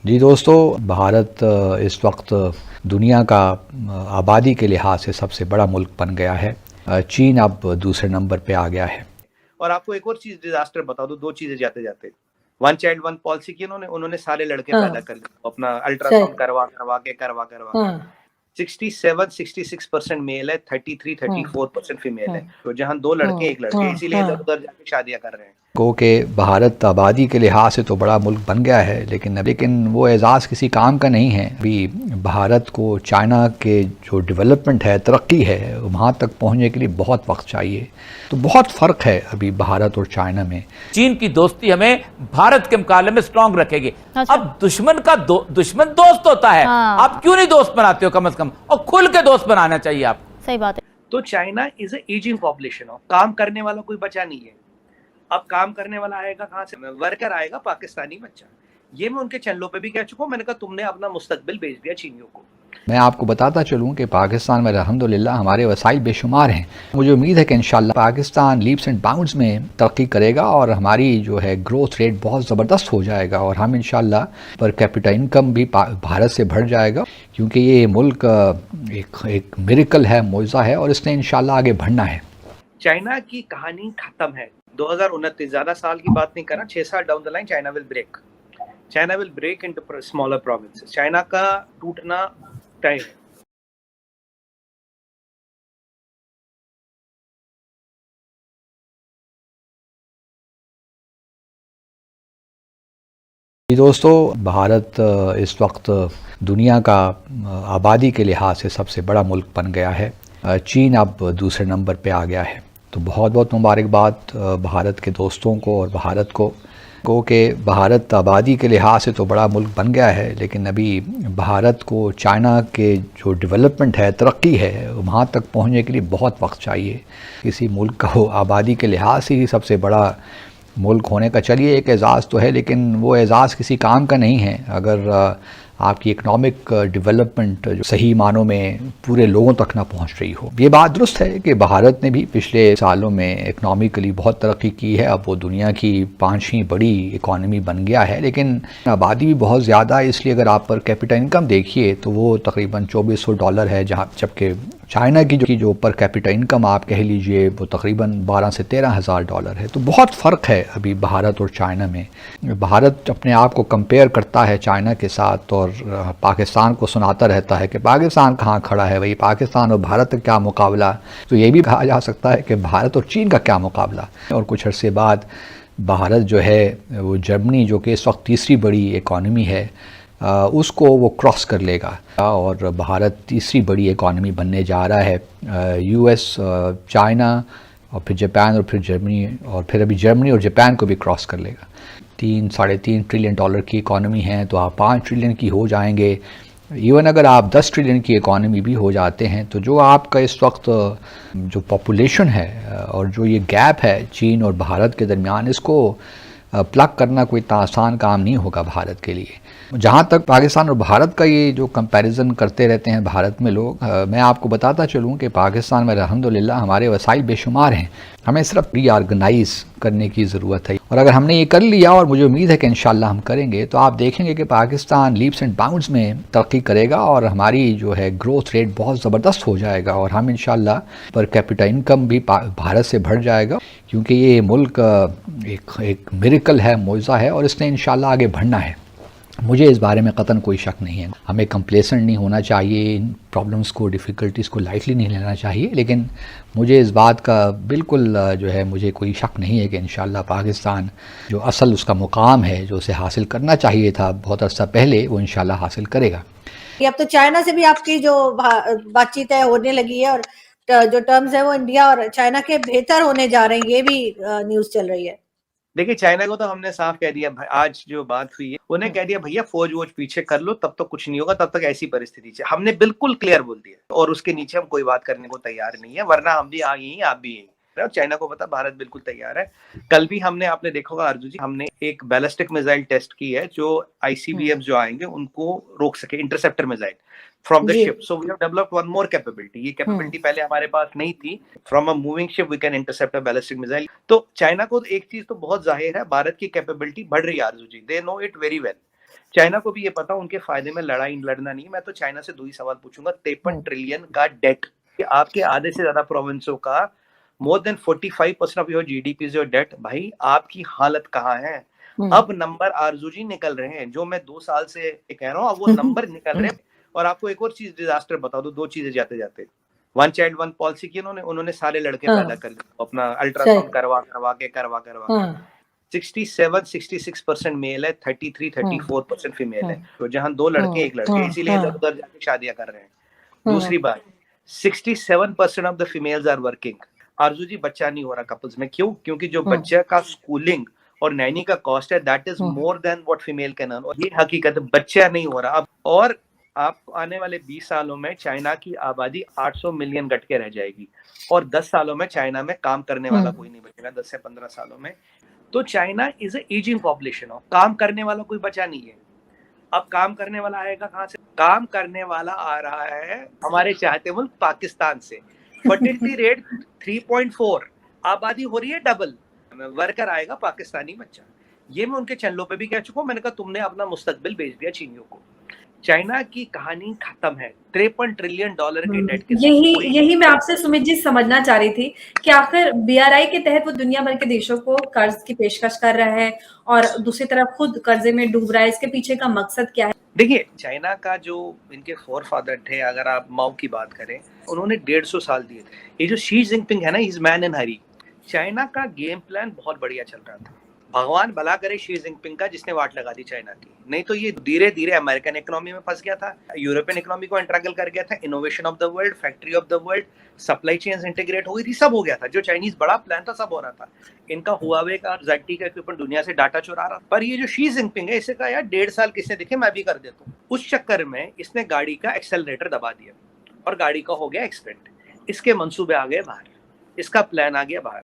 जी दोस्तों, भारत इस वक्त दुनिया का आबादी के लिहाज से सबसे बड़ा मुल्क बन गया है। चीन अब दूसरे नंबर पे आ गया है। और आपको एक और चीज डिजास्टर बता दो, दो चीजें जाते जाते। वन चाइल्ड वन पॉलिसी की उन्होंने उन्होंने सारे लड़के पैदा हाँ, कर दिए अपना सही। अल्ट्रासाउंड करवा के। हाँ, 67-66% मेल है, 33-34% फीमेल है। हाँ, तो जहां दो लड़के हाँ, एक लड़के, हाँ, इसीलिए इधर हाँ। उधर जाके शादियां कर रहे हैं। को के भारत आबादी के लिहाज से तो बड़ा मुल्क बन गया है, लेकिन वो एजाज़ किसी काम का नहीं है। अभी भारत को चाइना के जो डेवलपमेंट है, तरक्की है, वहाँ तक पहुँचने के लिए बहुत वक्त चाहिए। तो बहुत फ़र्क है अभी भारत और चाइना में। चीन की दोस्ती हमें भारत के मुकाबले में स्ट्रांग रखेगी। अच्छा। अब दुश्मन का दुश्मन दोस्त होता है। हाँ। आप क्यों नहीं दोस्त बनाते हो? कम से कम और खुल के दोस्त बनाना चाहिए आप। सही बात है। तो चाइना इज एजिंग पॉपुलेशन हो, काम करने वाला कोई बचा नहीं है। अब काम करने वाला आएगा कहाँ से? वर्कर आएगा, पाकिस्तानी बच्चा। ये मैं उनके चैनलों पे भी कह चुका हूँ, मैंने कहा तुमने अपना मुस्तकबिल बेच दिया चीनियों को। मैं आपको बताता चलूँ कि पाकिस्तान में अल्हम्दुलिल्लाह हमारे वसाइल बेशुमार हैं। मुझे उम्मीद है कि इंशाल्लाह पाकिस्तान लीप्स एंड बाउंड्स में तरक्की करेगा और हमारी जो है ग्रोथ रेट बहुत ज़बरदस्त हो जाएगा और हम इंशाल्लाह पर कैपिटा इनकम भी भारत से बढ़ जाएगा, क्योंकि ये मुल्क एक मिरेकल है, मौज़ा है और इसने इंशाल्लाह आगे बढ़ना है। चाइना की कहानी खत्म है। 2029, ज्यादा साल की बात नहीं कर रहा, 6 साल down the line China will break into smaller provinces. China का टूटना तय है। जी दोस्तों, भारत इस वक्त दुनिया का आबादी के लिहाज से सबसे बड़ा मुल्क बन गया है। चीन अब दूसरे नंबर पे आ गया है। तो बहुत बहुत मुबारकबाद भारत के दोस्तों को और भारत को कि भारत आबादी के लिहाज से तो बड़ा मुल्क बन गया है, लेकिन अभी भारत को चाइना के जो डेवलपमेंट है, तरक्की है, वहाँ तक पहुँचने के लिए बहुत वक्त चाहिए। किसी मुल्क को आबादी के लिहाज से ही सबसे बड़ा मुल्क होने का चलिए एक एजाज़ तो है, लेकिन वो एजाज़ किसी काम का नहीं है अगर आपकी इकनॉमिक डेवलपमेंट जो सही मानों में पूरे लोगों तक ना पहुंच रही हो। ये बात दुरुस्त है कि भारत ने भी पिछले सालों में इकनॉमिकली बहुत तरक्की की है। अब वो दुनिया की 5वीं बड़ी इकॉनमी बन गया है, लेकिन आबादी भी बहुत ज़्यादा है। इसलिए अगर आप पर कैपिटा इनकम देखिए तो वो तकरीबन $2400 है, जहाँ जबकि चाइना की जो पर कैपिटा इनकम आप कह लीजिए वो तकरीबन 12 से 13 हज़ार डॉलर है। तो बहुत फ़र्क है अभी भारत और चाइना में। भारत अपने आप को कंपेयर करता है चाइना के साथ और पाकिस्तान को सुनाता रहता है कि पाकिस्तान कहाँ खड़ा है, भाई पाकिस्तान और भारत का क्या मुकाबला। तो ये भी कहा जा सकता है कि भारत और चीन का क्या मुकाबला। और कुछ अर्से बाद भारत जो है वो जर्मनी, जो कि इस वक्त तीसरी बड़ी इकॉनमी है, उसको वो क्रॉस कर लेगा और भारत तीसरी बड़ी इकॉनमी बनने जा रहा है। यूएस, चाइना और फिर जापान और फिर जर्मनी, और फिर अभी जर्मनी और जापान को भी क्रॉस कर लेगा। 3-3.5 ट्रिलियन डॉलर की इकॉनमी है, तो आप 5 ट्रिलियन की हो जाएंगे। इवन अगर आप 10 ट्रिलियन की इकॉनमी भी हो जाते हैं तो जो आपका इस वक्त जो पॉपुलेशन है और जो ये गैप है चीन और भारत के दरमियान, इसको प्लग करना कोई इतना आसान काम नहीं होगा भारत के लिए। जहाँ तक पाकिस्तान और भारत का ये जो कंपैरिजन करते रहते हैं भारत में लोग, मैं आपको बताता चलूँ कि पाकिस्तान में अल्हम्दुलिल्लाह हमारे वसाइल बेशुमार हैं। हमें सिर्फ रीऑर्गेनाइज करने की ज़रूरत है, और अगर हमने ये कर लिया, और मुझे उम्मीद है कि इंशाल्लाह हम करेंगे, तो आप देखेंगे कि पाकिस्तान लीप्स एंड बाउंड्स में तरक्की करेगा और हमारी जो है ग्रोथ रेट बहुत ज़बरदस्त हो जाएगा और हम इंशाल्लाह पर कैपिटा इनकम भी भारत से बढ़ जाएगा, क्योंकि ये मुल्क एक मिरेकल है, मौज़ा है और इसने इंशाल्लाह आगे बढ़ना है। मुझे इस बारे में कतन कोई शक नहीं है। हमें कंप्लेसेंट नहीं होना चाहिए, इन प्रॉब्लम्स को, डिफ़िकल्टीज़ को लाइटली नहीं लेना चाहिए, लेकिन मुझे इस बात का बिल्कुल जो है मुझे कोई शक नहीं है कि इंशाल्लाह पाकिस्तान जो असल उसका मुकाम है, जो उसे हासिल करना चाहिए था बहुत अर्सा पहले, वो इंशाल्लाह हासिल करेगा। अब तो चाइना से भी आपकी जो बातचीत है होने लगी है, और जो टर्म्स है वो इंडिया और चाइना के बेहतर होने जा रहे हैं, ये भी न्यूज़ चल रही है। देखिए, चाइना को तो हमने साफ कह दिया, आज जो बात हुई है उन्हें कह दिया भैया फौज वोज पीछे कर लो, तब तक कुछ नहीं होगा, तब तक ऐसी परिस्थिति से हमने बिल्कुल क्लियर बोल दिया, और उसके नीचे हम कोई बात करने को तैयार नहीं है, वरना हम भी यहीं आप भी यहीं। और चाइना को पता भारत बिल्कुल तैयार है। कल भी आपने देखा होगा अर्जुन जी, हमने एक बैलिस्टिक मिसाइल टेस्ट की है जो आईसीबीएम जो आएंगे उनको रोक सके, interceptor missile from the ship. So we have developed one more capability. ये कैपेबिलिटी पहले हमारे पास नहीं थी। From a moving ship we can intercept a ballistic missile. तो चाइना को एक चीज तो बहुत जाहिर है, भारत की कैपेबिलिटी बढ़ रही है Arjun ji, they know it very well. China को भी ये पता उनके फायदे में लड़ाई लड़ना नहीं। मैं तो चाइना से 2 ही सवाल पूछूंगा, 53 ट्रिलियन का डेट, आपके आधे से ज्यादा प्रोविंसों का more than 45% of your GDP is your debt. भाई आपकी हालत कहाँ है? अब नंबर आरजू जी निकल रहे हैं, जो मैं 2 साल से कह रहा हूँ, अब वो नंबर निकल रहे हैं। और आपको एक और चीज डिजास्टर बता दो, 2 चीजें जाते जाते। 1 चाइल्ड 1 पॉलिसी की उन्होंने सारे लड़के पैदा कर दिए, अपना अल्ट्रासाउंड करवा के 67-66% मेल है, 33-34% फीमेल है। तो जहां 2 लड़के 1 लड़के, इसीलिए इधर उधर जाके शादियां कर रहे हैं। दूसरी बात, 67% of the females are working. Aarzoo ji बच्चा नहीं हो रहा कपल्स में, क्यों? क्योंकि जो बच्चे का स्कूलिंग और नैनी का कॉस्ट है, that is more than what female can earn. और ये हकीकत है, बच्चा नहीं हो रहा अब। और आपको आने वाले 20 सालों में चाइना की आबादी 800 मिलियन घट के रह जाएगी, और 10 सालों में चाइना में काम करने वाला कोई नहीं बचेगा, 10 से 15 सालों में। तो China is a ageing population, और काम करने वाला कोई बचा नहीं है। अब काम करने वाला आएगा कहाँ से? काम करने वाला आ रहा है हमारे चाहते मुल्क पाकिस्तान से। फर्टिलिटी रेट 3.4, आबादी हो रही है डबल, वर्कर आएगा पाकिस्तानी बच्चा। ये मैं उनके चैनलों पे भी कह चुका हूँ, मैंने कहा तुमने अपना मुस्तकबिल बेच दिया चीनियों को। चाइना की कहानी खत्म है, 53 ट्रिलियन डॉलर के डेट के साथ। यही मैं आपसे सुमित जी समझना चाह रही थी कि आखिर बीआरआई के तहत वो दुनिया भर के देशों को कर्ज की पेशकश कर रहा है और दूसरी तरफ खुद कर्जे में डूब रहा है। इसके पीछे का मकसद क्या है? देखिए, चाइना का जो इनके फोरफादर थे, अगर आप माओ की बात करें, उन्होंने 150 साल दिए थे। ये जो शी जिनपिंग है ना, is man in Hari. China का गेम प्लान बहुत बढ़िया चल रहा था। भगवान भला करे शी जिनपिंग का, जिसने वाट लगा दी चाइना की। नहीं तो ये धीरे धीरे अमेरिकन इकोनॉमी में फंस गया था, यूरोपियन इकोनॉमी को एंट्रगल कर गया था, innovation of the world, factory of the world, supply chains integrate हो गई थी, सब हो गया था। जो चाइनीज बड़ा प्लान था सब हो रहा था। इनका हुआवे का और ZTE का इक्विपमेंट दुनिया से डाटा चुरा रहा। पर ये जो शी जिनपिंग है, इसे कहा यार 1.5 साल किसने देखे, मैं भी कर देता हूँ। उस चक्कर में इसने गाड़ी का एक्सेलरेटर दबा दिया और गाड़ी का हो गया एक्सीडेंट। इसके मंसूबे आ गए बाहर, इसका प्लान आ गया बाहर।